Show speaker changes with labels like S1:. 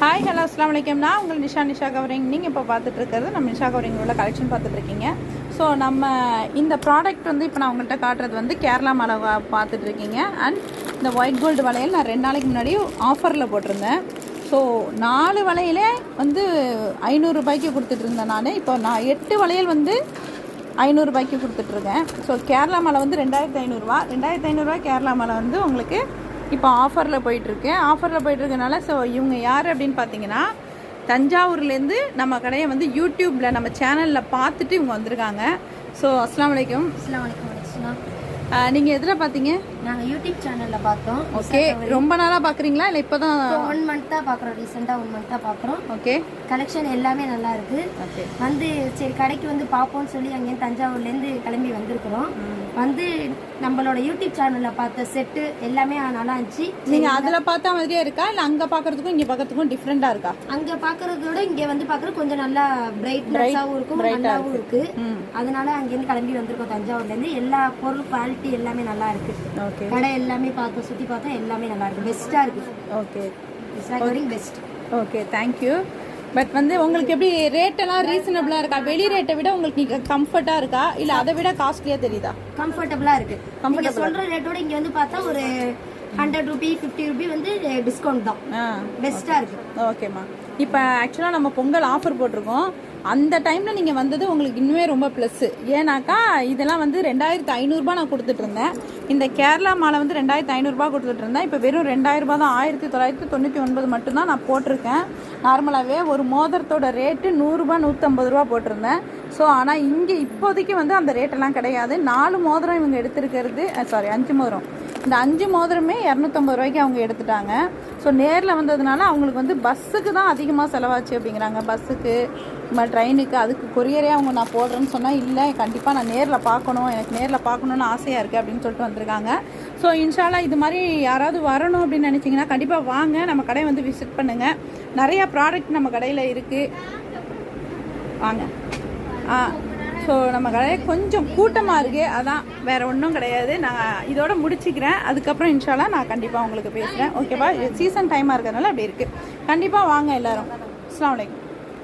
S1: Hi hello அஸ்லாம் வலைக்கம். நான் உங்கள் நிஷா கவரிங். நீங்கள் இப்போ பார்த்துட்ருக்கிறது நம்ம நிஷா கவரிங் உள்ள கலெக்ஷன் பார்த்துட்ருக்கீங்க. ஸோ நம்ம இந்த ப்ராடக்ட் வந்து இப்போ நான் உங்கள்கிட்ட காட்டுறது வந்து கேரளா மலை பார்த்துட்ருக்கீங்க. அண்ட் இந்த ஒயிட் கோல்டு வளையல் நான் 2 நாளைக்கு முன்னாடி ஆஃபரில் போட்டிருந்தேன். ஸோ 4 வளையலே வந்து 500 ரூபாய்க்கு கொடுத்துட்ருந்தேன். இப்போ நான் 8 வளையல் வந்து 500 ரூபாய்க்கு கொடுத்துட்ருக்கேன். ஸோ கேரளா மலை வந்து 2500 2500 கேரளா மலை வந்து உங்களுக்கு இப்போ ஆஃபரில் போயிட்டுருக்கனால ஸோ இவங்க யார் அப்படின்னு பார்த்தீங்கன்னா தஞ்சாவூர்லேருந்து நம்ம கடையை வந்து யூடியூப்பில் நம்ம சேனலில் பார்த்துட்டு இவங்க வந்திருக்காங்க. ஸோ அஸ்லாம் வலைக்கம். நீங்கள் எதில் பார்த்தீங்க?
S2: நாங்கள் யூடியூப் சேனலில் பார்த்தோம்.
S1: ஓகே, ரொம்ப நாளாக பார்க்குறீங்களா இல்லை இப்போ தான்?
S2: 1 month தான் பார்க்குறோம். ரீசெண்டாக 1 month தான் பார்க்குறோம்.
S1: ஓகே,
S2: கலெக்ஷன் எல்லாமே நல்லா இருக்கு. வந்து சரி கடைக்கு வந்து பார்ப்போம்னு சொல்லி அங்கேருந்து தஞ்சாவூர்லேருந்து கிளம்பி வந்திருக்கிறோம். வந்து நம்மளோட யூடியூப் சேனலில் பார்த்த செட்டு எல்லாமே நல்லா இருந்துச்சு.
S1: நீங்கள் அதில் பார்த்தா மாதிரியே இருக்கா இல்லை அங்கே பார்க்குறதுக்கும் இங்கே பார்க்கறதுக்கும் டிஃப்ரெண்ட்டாக இருக்கா?
S2: அங்கே பார்க்குறதோட இங்கே வந்து பார்க்குறது கொஞ்சம் நல்லா பிரைட்னஸாகவும் இருக்கும், நல்லாவும் இருக்கு. அதனால அங்கேருந்து கிளம்பி வந்திருக்கோம் தஞ்சாவூர்லேருந்து. எல்லா பொருள் குவாலிட்டி எல்லாமே நல்லா இருக்கு.
S1: ஓகே,
S2: கடை எல்லாமே பார்த்தோம், சுற்றி பார்த்தோம், எல்லாமே நல்லா இருக்கு, பெஸ்ட்டாக இருக்கு.
S1: Okay,
S2: best.
S1: Okay, thank you. But வந்து உங்களுக்கு எப்படி ரேட்டெல்லாம் ரீசனபிளாக இருக்கா? வெளி ரேட்டை விட உங்களுக்கு நீங்கள் கம்ஃபர்ட்டாக இருக்கா இல்லை அதை விட காஸ்ட்லியாக தெரியுதா?
S2: கம்ஃபர்டபுளாக இருக்கு. நீங்கள் சொல்கிற ரேட்டோட இங்கே வந்து பார்த்தா ஒரு 100 ரூபி 50 ரூபி வந்து டிஸ்கவுண்ட் தான். பெஸ்ட்டாக இருக்கு. ஓகேம்மா.
S1: இப்போ ஆக்சுவலாக நம்ம பொங்கல் ஆஃபர் போட்டிருக்கோம். அந்த டைமில் நீங்கள் வந்தது உங்களுக்கு இன்னுமே ரொம்ப ப்ளஸ்ஸு. ஏன்னாக்கா இதெல்லாம் வந்து 2500 நான் கொடுத்துட்ருந்தேன். இந்த கேரளா மாலை வந்து 2500 கொடுத்துட்ருந்தேன். இப்போ வெறும் 2000 தான், 1999 மட்டும்தான் நான் போட்டிருக்கேன். நார்மலாகவே ஒரு மோதிரத்தோட ரேட்டு 100 150 போட்டிருந்தேன். ஸோ ஆனால் இங்கே இப்போதைக்கு வந்து அந்த ரேட்டெல்லாம் கிடையாது. 4 மோதிரம் இவங்க எடுத்துருக்கிறது, 5 மோதிரம். இந்த 5 மோதிரமே 250 ரூபாய்க்கு அவங்க எடுத்துட்டாங்க. ஸோ நேரில் வந்ததுனால அவங்களுக்கு வந்து பஸ்ஸுக்கு தான் அதிகமாக செலவாச்சு அப்படிங்கிறாங்க. பஸ்ஸுக்கு ட்ரெயினுக்கு அதுக்கு கொரியரே அவங்க நான் போடுறேன்னு சொன்னால் இல்லை, கண்டிப்பாக நான் நேரில் பார்க்கணும், எனக்கு நேரில் பார்க்கணுன்னு ஆசையாக இருக்குது அப்படின்னு சொல்லிட்டு வந்திருக்காங்க. ஸோ இன்ஷால்லா இது மாதிரி யாராவது வரணும் அப்படின்னு நினச்சிங்கன்னா கண்டிப்பாக வாங்க, நம்ம கடையை வந்து விசிட் பண்ணுங்கள். நிறையா ப்ராடக்ட் நம்ம கடையில் இருக்குது, வாங்க. ஸோ நம்ம கடையை கொஞ்சம் கூட்டமாக இருக்குது, அதான் வேறு ஒன்றும் கிடையாது. நான் இதோட முடிச்சுக்கிறேன். அதுக்கப்புறம் இன்ஷால்லா நான் கண்டிப்பாக உங்களுக்கு பேசுகிறேன். ஓகேவா? சீசன் டைமாக இருக்கிறதுனால அப்படி இருக்குது. கண்டிப்பாக வாங்க எல்லோரும். அஸ்ஸலாமு அலைக்கும்.